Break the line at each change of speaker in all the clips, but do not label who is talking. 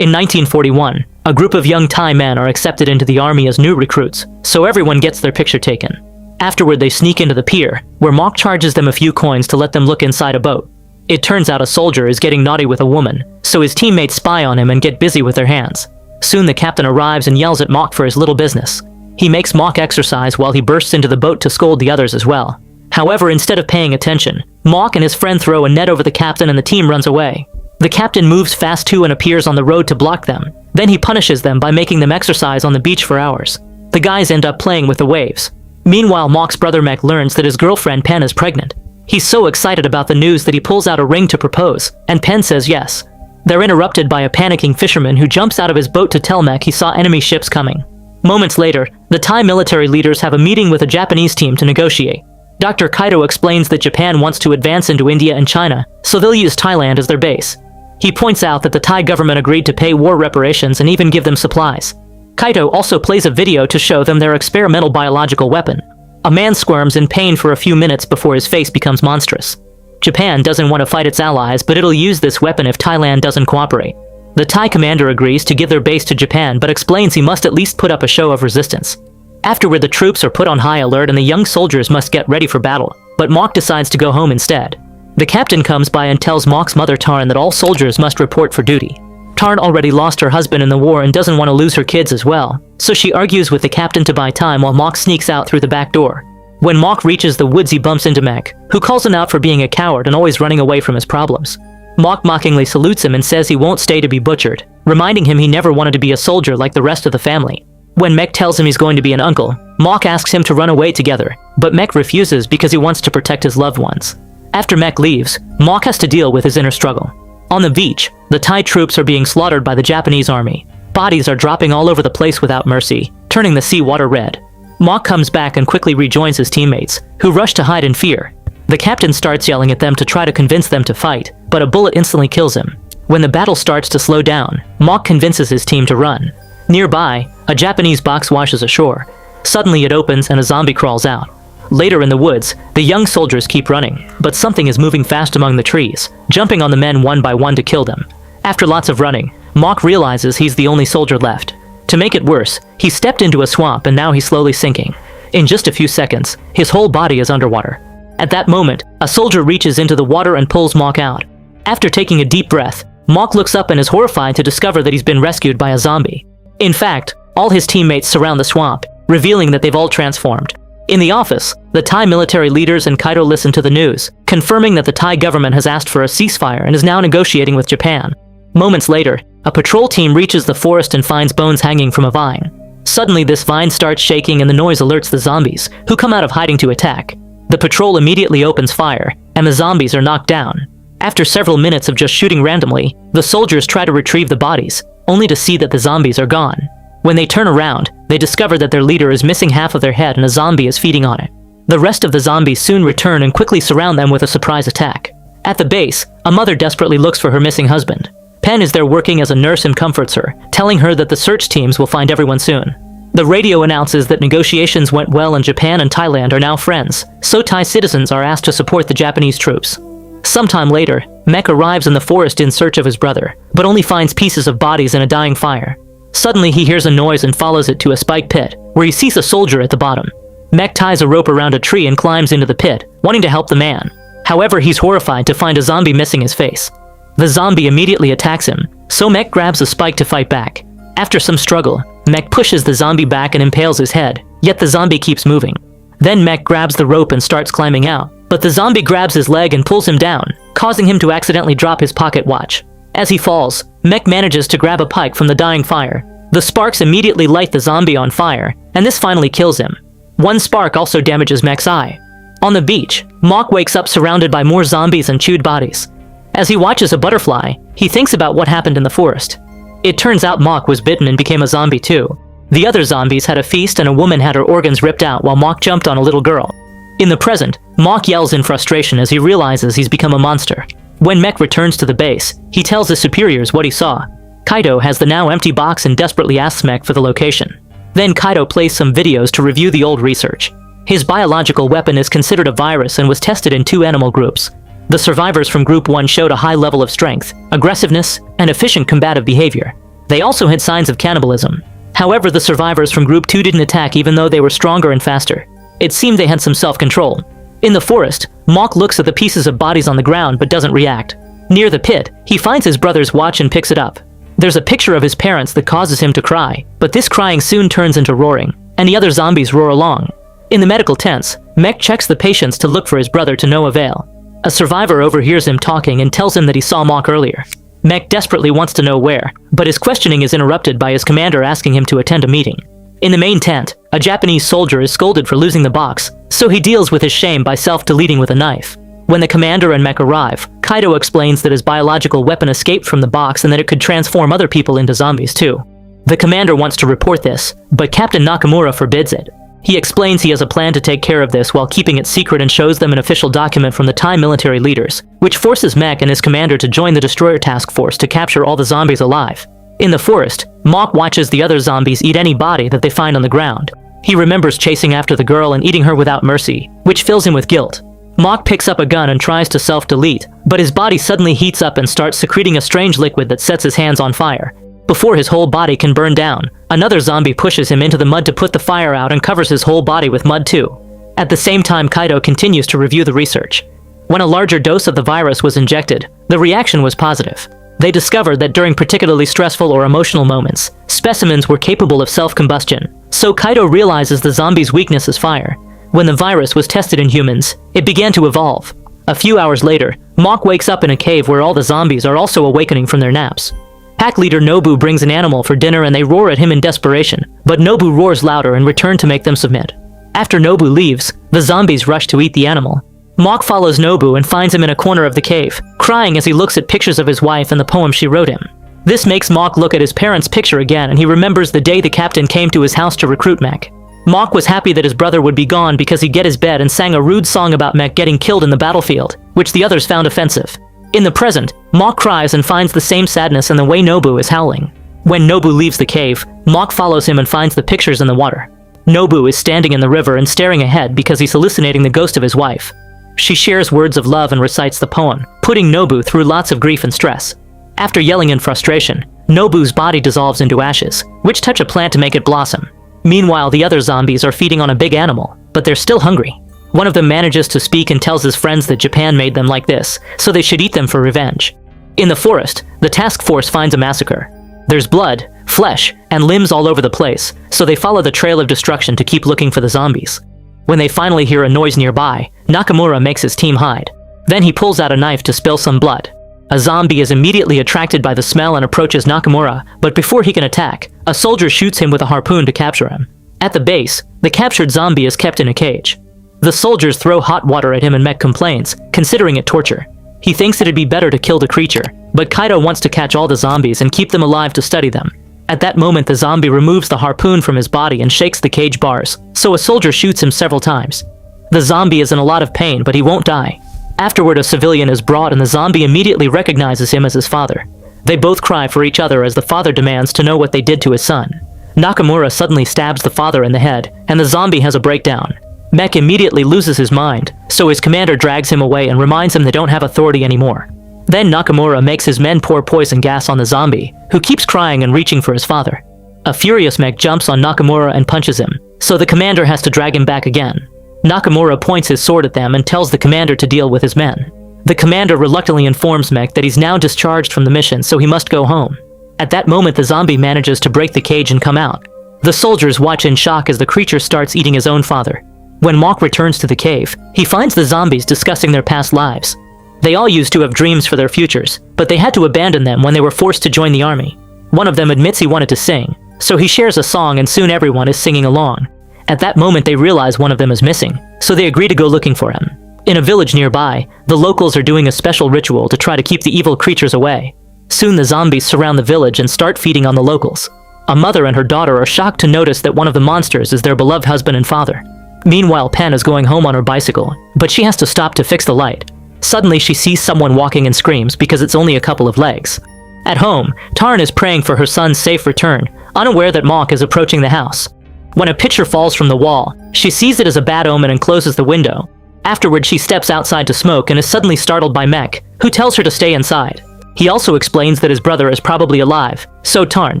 In 1941, a group of young Thai men are accepted into the army as new recruits, so everyone gets their picture taken. Afterward, they sneak into the pier, where Mok charges them a few coins to let them look inside a boat. It turns out a soldier is getting naughty with a woman, so his teammates spy on him and get busy with their hands. Soon the captain arrives and yells at Mok for his little business. He makes Mok exercise while he bursts into the boat to scold the others as well. However, instead of paying attention, Mok and his friend throw a net over the captain and the team runs away. The captain moves fast too and appears on the road to block them. Then he punishes them by making them exercise on the beach for hours. The guys end up playing with the waves. Meanwhile, Mok's brother Mek learns that his girlfriend Pen is pregnant. He's so excited about the news that he pulls out a ring to propose, and Pen says yes. They're interrupted by a panicking fisherman who jumps out of his boat to tell Mek he saw enemy ships coming. Moments later, the Thai military leaders have a meeting with a Japanese team to negotiate. Dr. Kaito explains that Japan wants to advance into India and China, so they'll use Thailand as their base. He points out that the Thai government agreed to pay war reparations and even give them supplies. Kaito also plays a video to show them their experimental biological weapon. A man squirms in pain for a few minutes before his face becomes monstrous. Japan doesn't want to fight its allies, but it'll use this weapon if Thailand doesn't cooperate. The Thai commander agrees to give their base to Japan, but explains he must at least put up a show of resistance. Afterward, the troops are put on high alert and the young soldiers must get ready for battle, but Mok decides to go home instead. The captain comes by and tells Mok's mother Tarn that all soldiers must report for duty. Tarn already lost her husband in the war and doesn't want to lose her kids as well, so she argues with the captain to buy time while Mok sneaks out through the back door. When Mok reaches the woods, he bumps into Mek, who calls him out for being a coward and always running away from his problems. Mok mockingly salutes him and says he won't stay to be butchered, reminding him he never wanted to be a soldier like the rest of the family. When Mek tells him he's going to be an uncle, Mok asks him to run away together, but Mek refuses because he wants to protect his loved ones. After Mek leaves, Mok has to deal with his inner struggle. On the beach, the Thai troops are being slaughtered by the Japanese army. Bodies are dropping all over the place without mercy, turning the sea water red. Mok comes back and quickly rejoins his teammates, who rush to hide in fear. The captain starts yelling at them to try to convince them to fight, but a bullet instantly kills him. When the battle starts to slow down, Mok convinces his team to run. Nearby, a Japanese box washes ashore. Suddenly it opens and a zombie crawls out. Later in the woods, the young soldiers keep running, but something is moving fast among the trees, jumping on the men one by one to kill them. After lots of running, Mok realizes he's the only soldier left. To make it worse, he stepped into a swamp and now he's slowly sinking. In just a few seconds, his whole body is underwater. At that moment, a soldier reaches into the water and pulls Mok out. After taking a deep breath, Mok looks up and is horrified to discover that he's been rescued by a zombie. In fact, all his teammates surround the swamp, revealing that they've all transformed. In the office, the Thai military leaders and Kaito listen to the news, confirming that the Thai government has asked for a ceasefire and is now negotiating with Japan. Moments later, a patrol team reaches the forest and finds bones hanging from a vine. Suddenly, this vine starts shaking and the noise alerts the zombies, who come out of hiding to attack. The patrol immediately opens fire, and the zombies are knocked down. After several minutes of just shooting randomly, the soldiers try to retrieve the bodies, only to see that the zombies are gone. When they turn around, they discover that their leader is missing half of their head and a zombie is feeding on it. The rest of the zombies soon return and quickly surround them with a surprise attack. At the base, a mother desperately looks for her missing husband. Pen is there working as a nurse and comforts her, telling her that the search teams will find everyone soon. The radio announces that negotiations went well and Japan and Thailand are now friends, so Thai citizens are asked to support the Japanese troops. Sometime later, Mek arrives in the forest in search of his brother, but only finds pieces of bodies in a dying fire. Suddenly he hears a noise and follows it to a spike pit, where he sees a soldier at the bottom. Mek ties a rope around a tree and climbs into the pit, wanting to help the man. However, he's horrified to find a zombie missing his face. The zombie immediately attacks him, so Mek grabs a spike to fight back. After some struggle, Mek pushes the zombie back and impales his head, yet the zombie keeps moving. Then Mek grabs the rope and starts climbing out, but the zombie grabs his leg and pulls him down, causing him to accidentally drop his pocket watch. As he falls, Mek manages to grab a pike from the dying fire. The sparks immediately light the zombie on fire, and this finally kills him. One spark also damages Mek's eye. On the beach, Mok wakes up surrounded by more zombies and chewed bodies. As he watches a butterfly, he thinks about what happened in the forest. It turns out Mok was bitten and became a zombie too. The other zombies had a feast and a woman had her organs ripped out while Mok jumped on a little girl. In the present, Mok yells in frustration as he realizes he's become a monster. When Mek returns to the base, he tells his superiors what he saw. Kaito has the now empty box and desperately asks Mek for the location. Then Kaito plays some videos to review the old research. His biological weapon is considered a virus and was tested in 2 animal groups. The survivors from Group 1 showed a high level of strength, aggressiveness, and efficient combative behavior. They also had signs of cannibalism. However, the survivors from Group 2 didn't attack even though they were stronger and faster. It seemed they had some self-control. In the forest, Mock looks at the pieces of bodies on the ground but doesn't react. Near the pit, he finds his brother's watch and picks it up. There's a picture of his parents that causes him to cry, but this crying soon turns into roaring, and the other zombies roar along. In the medical tents, Mech checks the patients to look for his brother to no avail. A survivor overhears him talking and tells him that he saw Mock earlier. Mech desperately wants to know where, but his questioning is interrupted by his commander asking him to attend a meeting. In the main tent, a Japanese soldier is scolded for losing the box, so he deals with his shame by self-deleting with a knife. When the commander and Mech arrive, Kaido explains that his biological weapon escaped from the box and that it could transform other people into zombies too. The commander wants to report this, but Captain Nakamura forbids it. He explains he has a plan to take care of this while keeping it secret and shows them an official document from the Thai military leaders, which forces Mech and his commander to join the destroyer task force to capture all the zombies alive. In the forest, Mock watches the other zombies eat any body that they find on the ground. He remembers chasing after the girl and eating her without mercy, which fills him with guilt. Mock picks up a gun and tries to self-delete, but his body suddenly heats up and starts secreting a strange liquid that sets his hands on fire. Before his whole body can burn down, another zombie pushes him into the mud to put the fire out and covers his whole body with mud too. At the same time, Kaido continues to review the research. When a larger dose of the virus was injected, the reaction was positive. They discovered that during particularly stressful or emotional moments, specimens were capable of self-combustion, so Kaido realizes the zombie's weakness is fire. When the virus was tested in humans, it began to evolve. A few hours later, Mock wakes up in a cave where all the zombies are also awakening from their naps. Pack leader Nobu brings an animal for dinner and they roar at him in desperation, but Nobu roars louder in return to make them submit. After Nobu leaves, the zombies rush to eat the animal. Mock follows Nobu and finds him in a corner of the cave, crying as he looks at pictures of his wife and the poem she wrote him. This makes Mock look at his parents' picture again and he remembers the day the captain came to his house to recruit Mech. Mock was happy that his brother would be gone because he'd get his bed and sang a rude song about Mech getting killed in the battlefield, which the others found offensive. In the present, Mock cries and finds the same sadness in the way Nobu is howling. When Nobu leaves the cave, Mock follows him and finds the pictures in the water. Nobu is standing in the river and staring ahead because he's hallucinating the ghost of his wife. She shares words of love and recites the poem, putting Nobu through lots of grief and stress. After yelling in frustration, Nobu's body dissolves into ashes, which touch a plant to make it blossom. Meanwhile, the other zombies are feeding on a big animal, but they're still hungry. One of them manages to speak and tells his friends that Japan made them like this, so they should eat them for revenge. In the forest, the task force finds a massacre. There's blood, flesh, and limbs all over the place, so they follow the trail of destruction to keep looking for the zombies. When they finally hear a noise nearby, Nakamura makes his team hide. Then he pulls out a knife to spill some blood. A zombie is immediately attracted by the smell and approaches Nakamura, but before he can attack, a soldier shoots him with a harpoon to capture him. At the base, the captured zombie is kept in a cage. The soldiers throw hot water at him and Mech complains, considering it torture. He thinks it'd be better to kill the creature, but Kaido wants to catch all the zombies and keep them alive to study them. At that moment, the zombie removes the harpoon from his body and shakes the cage bars, so a soldier shoots him several times. The zombie is in a lot of pain, but he won't die. Afterward, a civilian is brought and the zombie immediately recognizes him as his father. They both cry for each other as the father demands to know what they did to his son. Nakamura suddenly stabs the father in the head, and the zombie has a breakdown. Mech immediately loses his mind, so his commander drags him away and reminds him they don't have authority anymore. Then Nakamura makes his men pour poison gas on the zombie, who keeps crying and reaching for his father. A furious Mech jumps on Nakamura and punches him, so the commander has to drag him back again. Nakamura points his sword at them and tells the commander to deal with his men. The commander reluctantly informs Mech that he's now discharged from the mission, so he must go home. At that moment, the zombie manages to break the cage and come out. The soldiers watch in shock as the creature starts eating his own father. When Mock returns to the cave, he finds the zombies discussing their past lives. They all used to have dreams for their futures, but they had to abandon them when they were forced to join the army. One of them admits he wanted to sing, so he shares a song and soon everyone is singing along. At that moment, they realize one of them is missing, so they agree to go looking for him. In a village nearby, the locals are doing a special ritual to try to keep the evil creatures away. Soon the zombies surround the village and start feeding on the locals. A mother and her daughter are shocked to notice that one of the monsters is their beloved husband and father. Meanwhile, Pen is going home on her bicycle, but she has to stop to fix the light. Suddenly, she sees someone walking and screams because it's only a couple of legs. At home, Tarn is praying for her son's safe return, unaware that Mock is approaching the house. When a picture falls from the wall, she sees it as a bad omen and closes the window. Afterward, she steps outside to smoke and is suddenly startled by Mech, who tells her to stay inside. He also explains that his brother is probably alive, so Tarn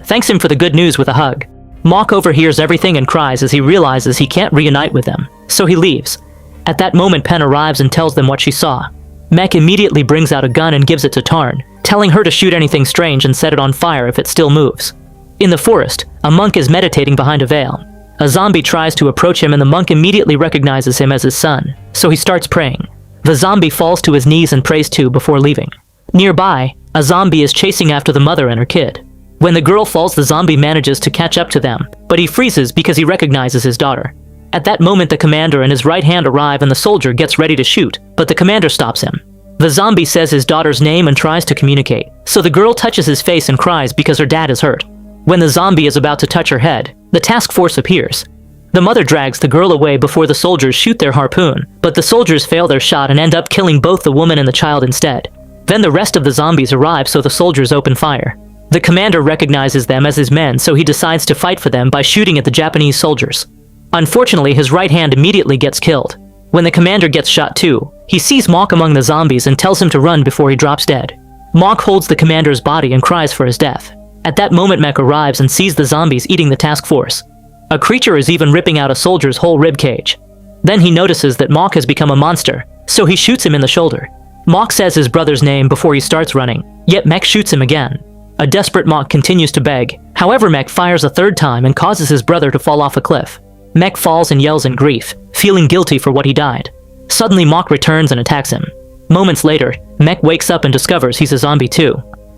thanks him for the good news with a hug. Mock overhears everything and cries as he realizes he can't reunite with them, so he leaves. At that moment, Pen arrives and tells them what she saw. Mek immediately brings out a gun and gives it to Tarn, telling her to shoot anything strange and set it on fire if it still moves. In the forest, a monk is meditating behind a veil. A zombie tries to approach him and the monk immediately recognizes him as his son, so he starts praying. The zombie falls to his knees and prays too before leaving. Nearby, a zombie is chasing after the mother and her kid. When the girl falls, the zombie manages to catch up to them, but he freezes because he recognizes his daughter. At that moment, the commander and his right hand arrive and the soldier gets ready to shoot, but the commander stops him. The zombie says his daughter's name and tries to communicate, so the girl touches his face and cries because her dad is hurt. When the zombie is about to touch her head, the task force appears. The mother drags the girl away before the soldiers shoot their harpoon, but the soldiers fail their shot and end up killing both the woman and the child instead. Then the rest of the zombies arrive, so the soldiers open fire. The commander recognizes them as his men, so he decides to fight for them by shooting at the Japanese soldiers. Unfortunately, his right hand immediately gets killed. When the commander gets shot too, he sees Mock among the zombies and tells him to run before he drops dead. Mock holds the commander's body and cries for his death. At that moment, Mek arrives and sees the zombies eating the task force. A creature is even ripping out a soldier's whole rib cage. Then he notices that Mock has become a monster, so he shoots him in the shoulder. Mock says his brother's name before he starts running, yet Mek shoots him again. A desperate Mock continues to beg, however Mek fires a third time and causes his brother to fall off a cliff. Mek falls and yells in grief, feeling guilty for what he died. Suddenly Mock returns and attacks him. Moments later, Mek wakes up and discovers he's a zombie too.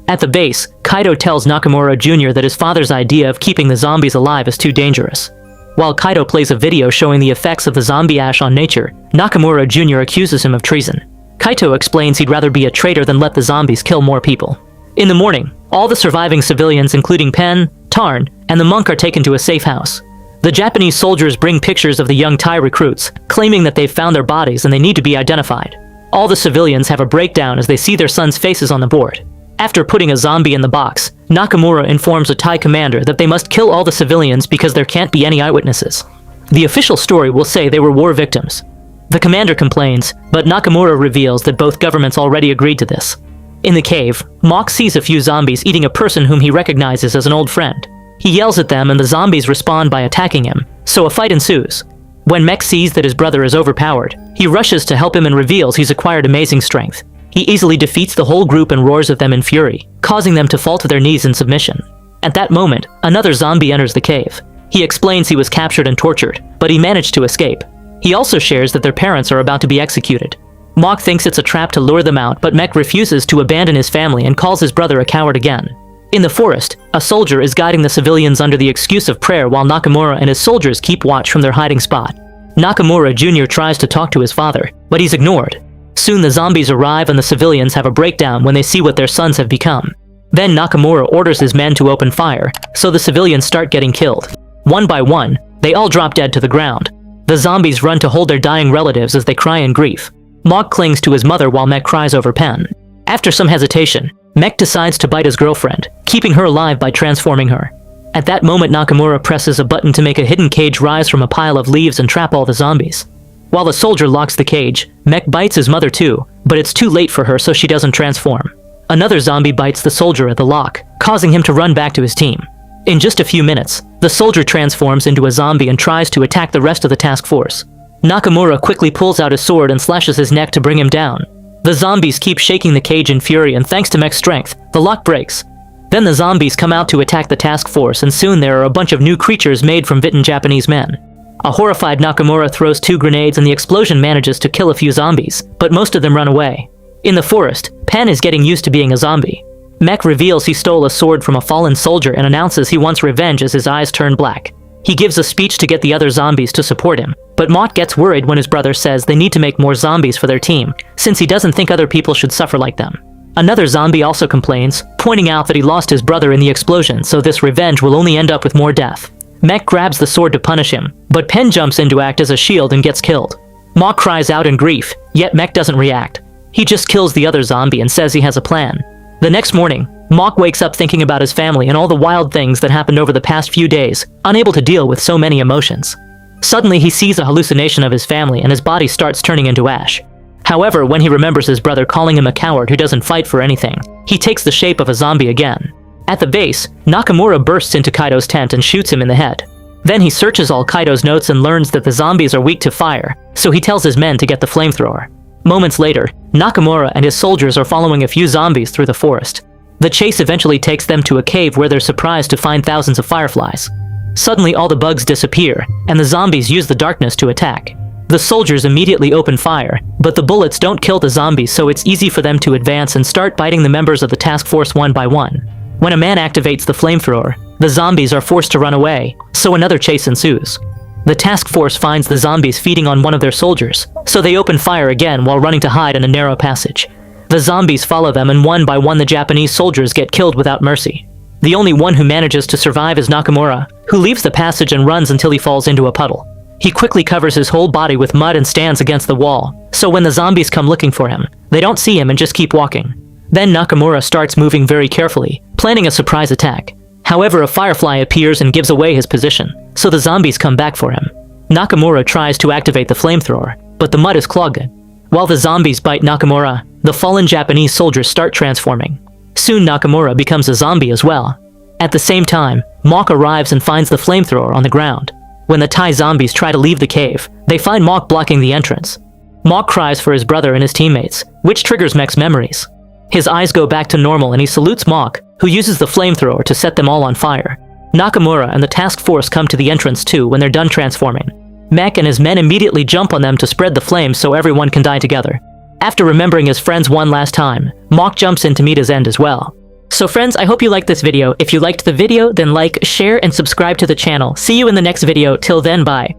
At the base, Kaito tells Nakamura Jr. that his father's idea of keeping the zombies alive is too dangerous. While Kaito plays a video showing the effects of the zombie ash on nature, Nakamura Jr. accuses him of treason. Kaito explains he'd rather be a traitor than let the zombies kill more people. In the morning, all the surviving civilians including Pen, Tarn, and the monk are taken to a safe house. The Japanese soldiers bring pictures of the young Thai recruits, claiming that they've found their bodies and they need to be identified. All the civilians have a breakdown as they see their sons' faces on the board. After putting a zombie in the box, Nakamura informs a Thai commander that they must kill all the civilians because there can't be any eyewitnesses. The official story will say they were war victims. The commander complains, but Nakamura reveals that both governments already agreed to this. In the cave, Mock sees a few zombies eating a person whom he recognizes as an old friend. He yells at them and the zombies respond by attacking him, so a fight ensues. When Mek sees that his brother is overpowered, he rushes to help him and reveals he's acquired amazing strength. He easily defeats the whole group and roars at them in fury, causing them to fall to their knees in submission. At that moment, another zombie enters the cave. He explains he was captured and tortured, but he managed to escape. He also shares that their parents are about to be executed. Mock thinks it's a trap to lure them out, but Mek refuses to abandon his family and calls his brother a coward again. In the forest, a soldier is guiding the civilians under the excuse of prayer while Nakamura and his soldiers keep watch from their hiding spot. Nakamura Jr. tries to talk to his father, but he's ignored. Soon the zombies arrive and the civilians have a breakdown when they see what their sons have become. Then Nakamura orders his men to open fire, so the civilians start getting killed. One by one, they all drop dead to the ground. The zombies run to hold their dying relatives as they cry in grief. Mock clings to his mother while Mek cries over Pen. After some hesitation, Mek decides to bite his girlfriend, keeping her alive by transforming her. At that moment, Nakamura presses a button to make a hidden cage rise from a pile of leaves and trap all the zombies. While the soldier locks the cage, Mek bites his mother too, but it's too late for her so she doesn't transform. Another zombie bites the soldier at the lock, causing him to run back to his team. In just a few minutes, the soldier transforms into a zombie and tries to attack the rest of the task force. Nakamura quickly pulls out his sword and slashes his neck to bring him down. The zombies keep shaking the cage in fury, and thanks to Mek's strength, the lock breaks. Then the zombies come out to attack the task force, and soon there are a bunch of new creatures made from bitten Japanese men. A horrified Nakamura throws 2 grenades and the explosion manages to kill a few zombies, but most of them run away. In the forest, Pen is getting used to being a zombie. Mek reveals he stole a sword from a fallen soldier and announces he wants revenge as his eyes turn black. He gives a speech to get the other zombies to support him, but Mott gets worried when his brother says they need to make more zombies for their team, since he doesn't think other people should suffer like them. Another zombie also complains, pointing out that he lost his brother in the explosion, so this revenge will only end up with more death. Mek grabs the sword to punish him, but Pen jumps in to act as a shield and gets killed. Mok cries out in grief, yet Mek doesn't react. He just kills the other zombie and says he has a plan. The next morning, Mok wakes up thinking about his family and all the wild things that happened over the past few days, unable to deal with so many emotions. Suddenly he sees a hallucination of his family and his body starts turning into ash. However, when he remembers his brother calling him a coward who doesn't fight for anything, he takes the shape of a zombie again. At the base, Nakamura bursts into Kaido's tent and shoots him in the head. Then he searches all Kaido's notes and learns that the zombies are weak to fire, so he tells his men to get the flamethrower. Moments later, Nakamura and his soldiers are following a few zombies through the forest. The chase eventually takes them to a cave where they're surprised to find thousands of fireflies. Suddenly all the bugs disappear, and the zombies use the darkness to attack. The soldiers immediately open fire, but the bullets don't kill the zombies, so it's easy for them to advance and start biting the members of the task force one by one. When a man activates the flamethrower, the zombies are forced to run away, so another chase ensues. The task force finds the zombies feeding on one of their soldiers, so they open fire again while running to hide in a narrow passage. The zombies follow them, and one by one the Japanese soldiers get killed without mercy. The only one who manages to survive is Nakamura, who leaves the passage and runs until he falls into a puddle. He quickly covers his whole body with mud and stands against the wall, so when the zombies come looking for him, they don't see him and just keep walking. Then Nakamura starts moving very carefully, planning a surprise attack. However, a firefly appears and gives away his position, so the zombies come back for him. Nakamura tries to activate the flamethrower, but the mud is clogged. While the zombies bite Nakamura, the fallen Japanese soldiers start transforming. Soon Nakamura becomes a zombie as well. At the same time, Mok arrives and finds the flamethrower on the ground. When the Thai zombies try to leave the cave, they find Mok blocking the entrance. Mok cries for his brother and his teammates, which triggers Mek's memories. His eyes go back to normal and he salutes Mok, who uses the flamethrower to set them all on fire. Nakamura and the task force come to the entrance too when they're done transforming. Mek and his men immediately jump on them to spread the flames so everyone can die together. After remembering his friends one last time, Mok jumps in to meet his end as well. So friends, I hope you liked this video. If you liked the video, then like, share, and subscribe to the channel. See you in the next video. Till then, bye.